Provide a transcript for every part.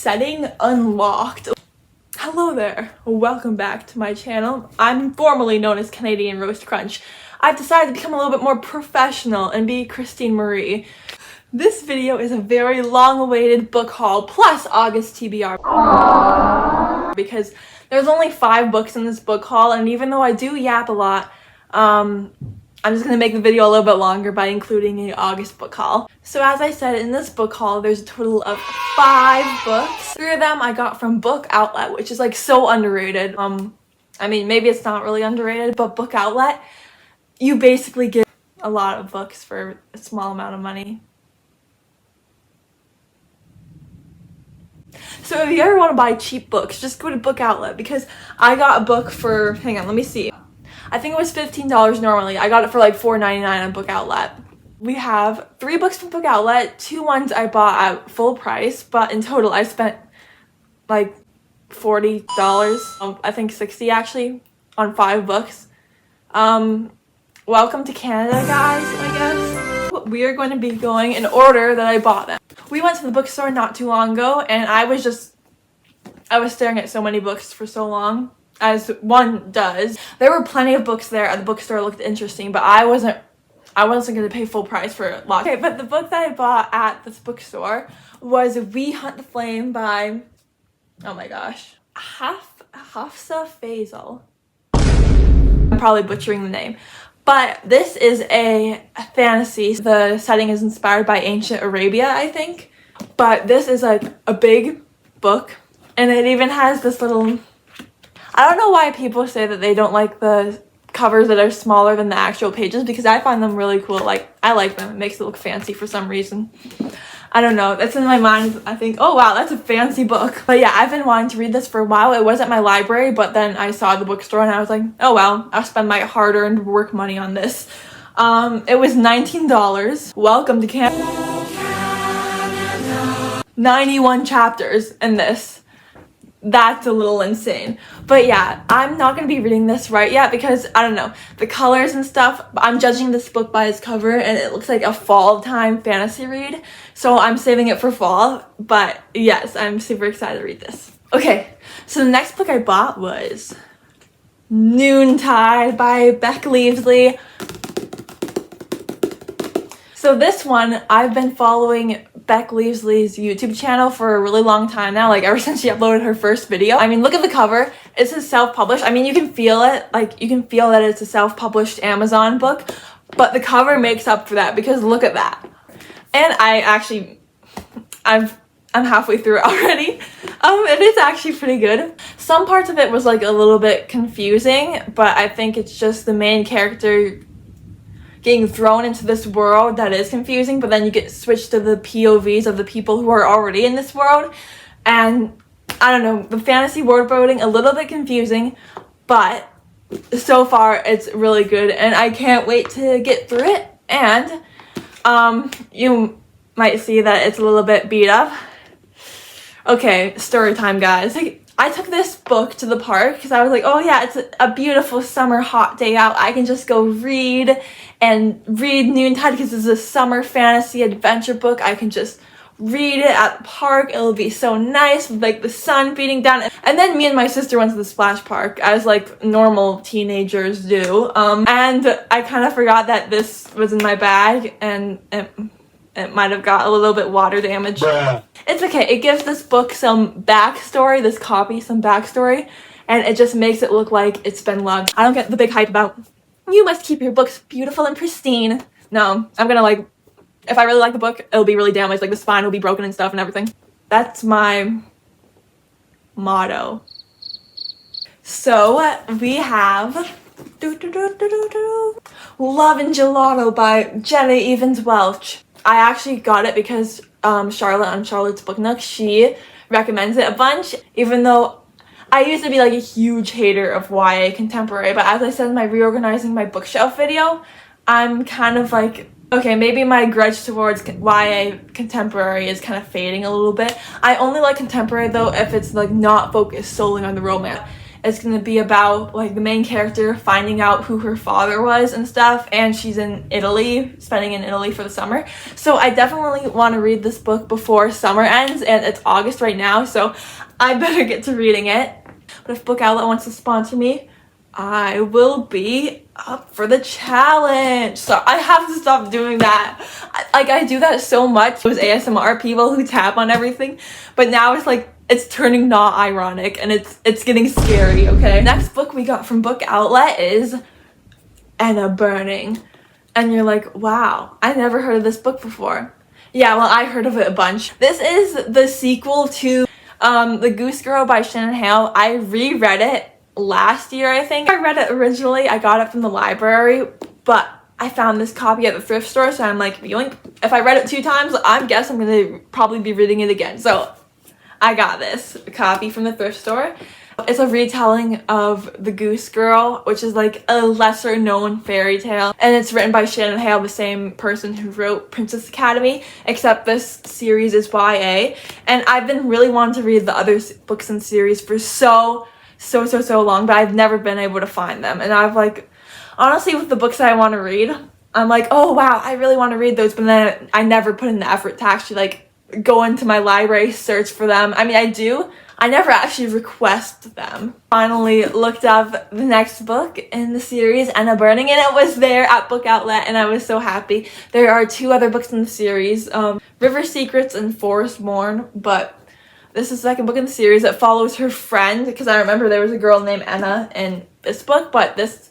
setting unlocked. Hello there, welcome back to my channel. I'm formerly known as Canadian Roast Crunch. I've decided to become a little bit more professional and be Christine Marie. This video is a very long-awaited book haul plus August TBR because there's only 5 books in this book haul, and even though I do yap a lot, I'm just going to make the video a little bit longer by including an August book haul. So as I said, in this book haul, there's a total of 5 books. 3 of them I got from Book Outlet, which is like so underrated. I mean, maybe it's not really underrated, but Book Outlet, you basically get a lot of books for a small amount of money. So if you ever want to buy cheap books, just go to Book Outlet, because I got a book for, hang on, let me see. I think it was $15 normally. I got it for like $4.99 on Book Outlet. We have 3 books from Book Outlet, 2 ones I bought at full price, but in total I spent like $40, I think $60 actually, on 5 books. Welcome to Canada, guys, I guess. We are going to be going in order that I bought them. We went to the bookstore not too long ago, and I was staring at so many books for so long, as one does. There were plenty of books there at the bookstore looked interesting, but I wasn't going to pay full price for a lot. Okay, but the book that I bought at this bookstore was We Hunt the Flame by, oh my gosh, Hafsa Faisal. I'm probably butchering the name. But this is a fantasy. The setting is inspired by ancient Arabia, I think. But this is like a big book, and it even has this little, I don't know why people say that they don't like the covers that are smaller than the actual pages, because I find them really cool. Like, I like them. It makes it look fancy for some reason. I don't know. That's in my mind. I think, oh wow, that's a fancy book. But yeah, I've been wanting to read this for a while. It was at my library, but then I saw the bookstore and I was like, oh well, I'll spend my hard-earned work money on this. It was $19. Welcome to Canada. 91 chapters in this. That's a little insane. But yeah, I'm not going to be reading this right yet because, I don't know, the colors and stuff. I'm judging this book by its cover, and it looks like a fall time fantasy read. So I'm saving it for fall. But yes, I'm super excited to read this. Okay, so the next book I bought was Noontide by Beck Leavesley. So this one, I've been following Beck Leavesley's YouTube channel for a really long time now, like ever since she uploaded her first video. I mean, look at the cover. It's a self-published. I mean, you can feel it. Like, you can feel that it's a self-published Amazon book, but the cover makes up for that, because look at that. And I'm halfway through it already. It is actually pretty good. Some parts of it was like a little bit confusing, but I think it's just the main character getting thrown into this world that is confusing, but then you get switched to the POVs of the people who are already in this world. And I don't know, the fantasy word building, a little bit confusing, but so far it's really good, and I can't wait to get through it. And you might see that it's a little bit beat up. Okay, story time, guys. I took this book to the park because I was like, oh yeah, it's a beautiful summer hot day out. I can just go read Noontide because it's a summer fantasy adventure book. I can just read it at the park. It'll be so nice with like the sun beating down. And then me and my sister went to the splash park, as like normal teenagers do. And I kind of forgot that this was in my bag, and it might have got a little bit water damage. Bruh. It's okay. It gives this book some backstory, this copy some backstory, and it just makes it look like it's been loved. I don't get the big hype about, you must keep your books beautiful and pristine. No, I'm gonna like, if I really like the book, it'll be really damaged, like the spine will be broken and stuff and everything. That's my motto. So we have Love and Gelato by Jenny Evans Welch. I actually got it because Charlotte on Charlotte's Book Nook, she recommends it a bunch, even though I used to be like a huge hater of YA contemporary, but as I said in my reorganizing my bookshelf video, I'm kind of like, okay, maybe my grudge towards YA contemporary is kind of fading a little bit. I only like contemporary though if it's like not focused solely on the romance. It's gonna be about like the main character finding out who her father was and stuff, and she's in Italy, spending in Italy for the summer. So I definitely want to read this book before summer ends, and it's August right now, so I better get to reading it. But if Book Outlet wants to sponsor me, I will be up for the challenge. So I have to stop doing that. I do that so much. Those ASMR people who tap on everything, but now it's like it's turning not ironic, and it's getting scary. Okay, next book we got from Book Outlet is Anna Burning, and you're like, wow, I never heard of this book before. Yeah, well, I heard of it a bunch. This is the sequel to The Goose Girl by Shannon Hale. I reread it last year, I think. I read it originally. I got it from the library, but I found this copy at the thrift store, so I'm like, yoink. If I read it 2 times, I guess I'm gonna probably be reading it again. So I got this copy from the thrift store. It's a retelling of The Goose Girl, which is like a lesser known fairy tale, and it's written by Shannon Hale, the same person who wrote Princess Academy, except this series is YA. And I've been really wanting to read the other books in series for so long, but I've never been able to find them. And I've like, honestly, with the books that I want to read, I'm like, oh wow, I really want to read those, but then I never put in the effort to actually like go into my library, search for them. I mean, I do. I never actually request them. Finally looked up the next book in the series, Anna Burning, and it was there at Book Outlet, and I was so happy. There are 2 other books in the series, River Secrets and Forest Born, but this is the second book in the series. It follows her friend, because I remember there was a girl named Anna in this book, but this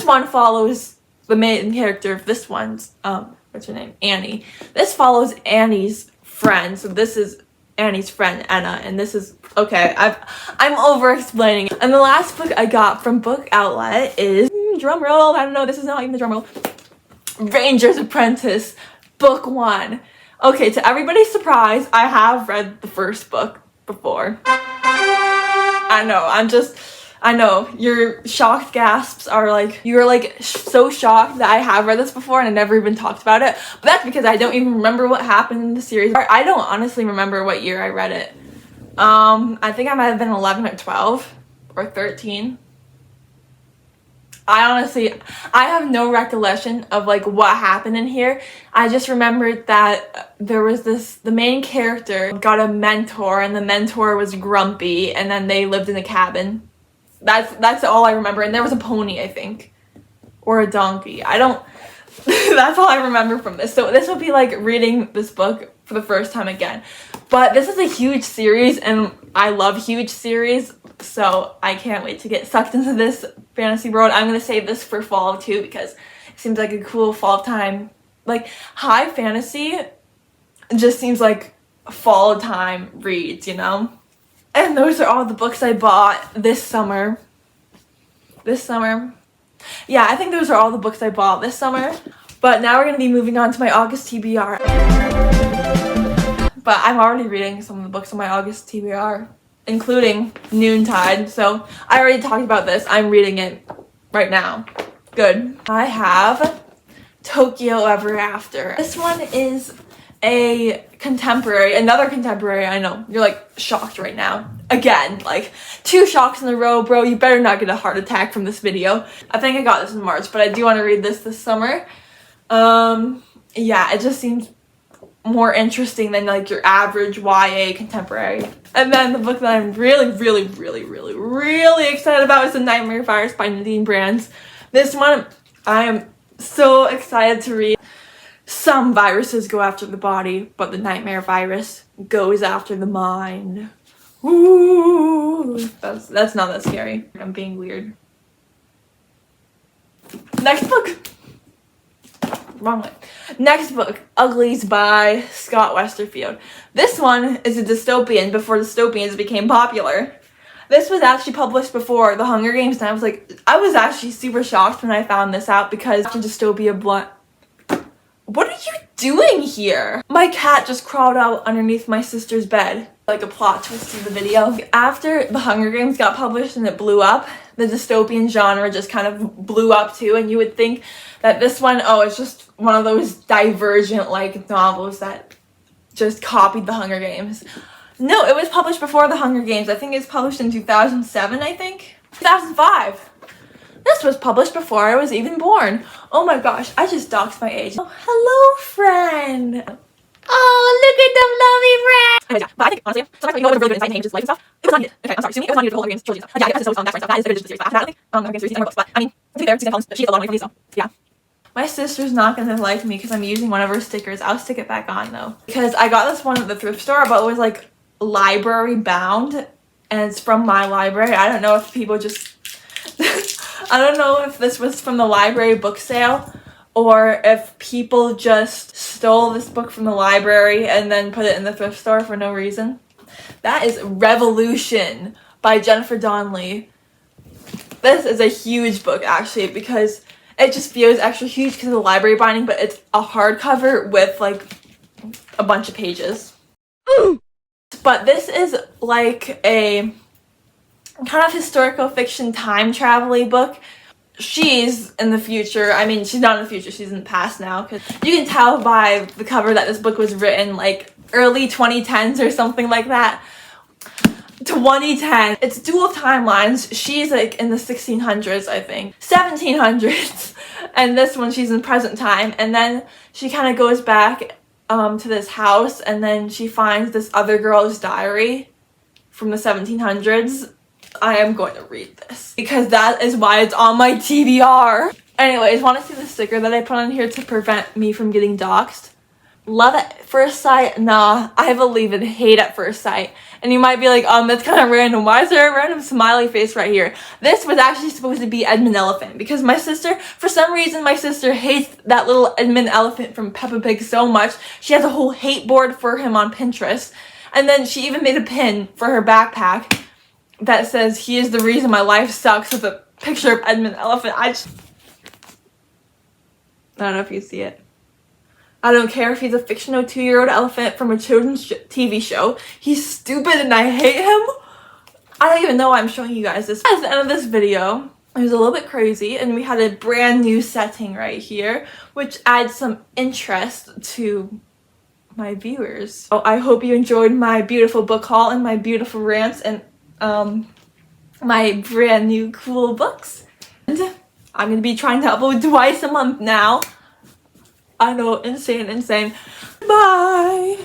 one follows the main character of this one's, what's her name? Annie. This follows Annie's friend, so this is Annie's friend Anna, and this is okay. I'm over explaining. And the last book I got from Book Outlet is drum roll. I don't know. This is not even the drum roll. Ranger's Apprentice, Book 1. Okay, to everybody's surprise, I have read the first book before. I know your shocked gasps are like, you're like so shocked that I have read this before and I never even talked about it, but that's because I don't even remember what happened in the series. I don't honestly remember what year I read it. I think I might have been 11 or 12 or 13. I have no recollection of like what happened in here. I just remembered that there was the main character got a mentor, and the mentor was grumpy, and then they lived in a cabin. That's all I remember. And there was a pony, I think, or a donkey. That's all I remember from this. So this would be like reading this book for the first time again. But this is a huge series, and I love huge series, so I can't wait to get sucked into this fantasy world. I'm gonna save this for fall too, because it seems like a cool fall time. Like high fantasy just seems like fall time reads, you know? And those are all the books I bought this summer. Yeah, I think those are all the books I bought this summer. But now we're going to be moving on to my August TBR. But I'm already reading some of the books on my August TBR, including Noontide. So I already talked about this. I'm reading it right now. Good. I have Tokyo Ever After. This one is a contemporary, another contemporary. I know, you're like shocked right now. Again, like 2 shocks in a row, bro. You better not get a heart attack from this video. I think I got this in March, but I do want to read this summer. Yeah, it just seems more interesting than like your average YA contemporary. And then the book that I'm really excited about is The Nightmare Virus by Nadine Brands. This one I am so excited to read. Some viruses go after the body, but the nightmare virus goes after the mind. Ooh, that's not that scary. I'm being weird. Next book. Wrong way. Next book, Uglies by Scott Westerfield. This one is a dystopian before dystopians became popular. This was actually published before The Hunger Games, and I was actually super shocked when I found this out, because after Dystopia Blunt. What are you doing here? My cat just crawled out underneath my sister's bed. Like a plot twist in the video. After The Hunger Games got published and it blew up, the dystopian genre just kind of blew up too, and you would think that this one, oh, it's just one of those divergent like novels that just copied The Hunger Games. No, it was published before The Hunger Games. I think it was published in 2007, I think. 2005. This was published before I was even born. Oh my gosh, I just doxed my age. Oh, hello, friend. Oh, look at the lovely friend. Anyways, yeah, but I think, honestly, sometimes when you know it was really good insight into Hamish' life and stuff, it was not needed. Okay, I'm sorry, Sue me, it was not needed for the whole Hunger Games trilogy and stuff. Yeah, I guess it's always backstory stuff. That is the series, but I haven't Hunger Games series in her books, but I mean, to be fair, Susan Collins, she has a lot of money for these, so yeah. My sister's not gonna like me because I'm using one of her stickers. I'll stick it back on though. Because I got this one at the thrift store, but it was like library bound, and it's from my library. I don't know if people just I don't know if this was from the library book sale or if people just stole this book from the library and then put it in the thrift store for no reason. That is Revolution by Jennifer Donnelly. This is a huge book actually because it just feels extra huge because of the library binding, but it's a hardcover with like a bunch of pages. But this is like a kind of historical fiction time travel-y book. She's in the future. I mean, she's not in the future, she's in the past now, because you can tell by the cover that this book was written like early 2010s or something like that. 2010. It's dual timelines. She's like in the 1600s, I think. 1700s. And this one she's in present time. And then she kind of goes back to this house and then she finds this other girl's diary from the 1700s. I am going to read this because that is why it's on my TBR. Anyways, want to see the sticker that I put on here to prevent me from getting doxxed? Love at first sight? Nah, I believe in hate at first sight. And you might be like, that's kind of random. Why is there a random smiley face right here? This was actually supposed to be Edmund Elephant because my sister, for some reason, my sister hates that little Edmund Elephant from Peppa Pig so much. She has a whole hate board for him on Pinterest. And then she even made a pin for her backpack that says, "He is the reason my life sucks," with a picture of Edmund Elephant. I don't know if you see it. I don't care if he's a fictional 2-year-old elephant from a children's TV show. He's stupid and I hate him. I don't even know why I'm showing you guys this. At the end of this video, it was a little bit crazy and we had a brand new setting right here, which adds some interest to my viewers. So I hope you enjoyed my beautiful book haul and my beautiful rants and my brand new cool books. And I'm gonna be trying to upload twice a month now. I know, insane. Bye!